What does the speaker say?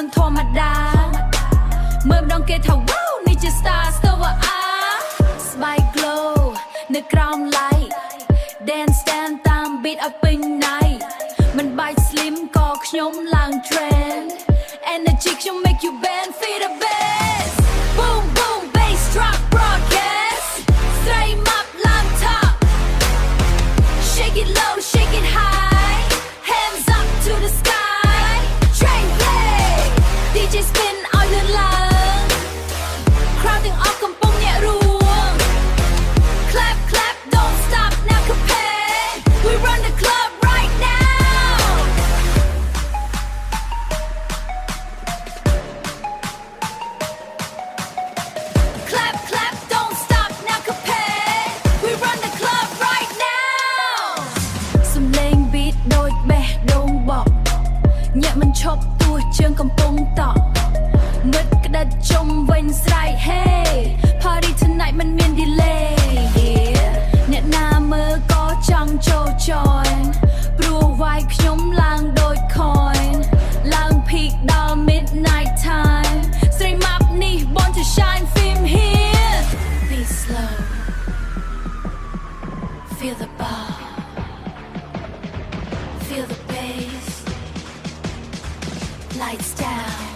មិនធម្មតាមើលម្ដងគេថា wow នេះជា star ស្ទើរអា Spike glow នៅក្រោម light dance stand តាម beat ឲ្យពេញ night មិនបាច់ slim ក៏ខ្ញុំឡើង trend energy ខ្ញុំ make you bend feel the bass boom boom bass drop broadcast straight up ឡើង top shake it low shake it high hands up to the sky train play DJ spin ឲ្យលឿនឡើង crowd ទាំងអស់កំពុងញាក់រួង clap clap don't stop now compare we run the club right now clap clap don't stop now compare we run the club right now សំឡេង beat ដូចបេះដូងបក់ញាក់មិនឈប់ទោះជើងកំពុងតក់ងឹតក្តិតជុំវិញស្រែក hey party tonight មិនមាន delay yeah អ្នកណាមើលក៏ចង់ចូល join ព្រោះ vibe ខ្ញុំឡើងដូច coin ឡើង peak ដល់ midnight time stream up នេះ born to shine film here be slow feel the bar feel the bass lights down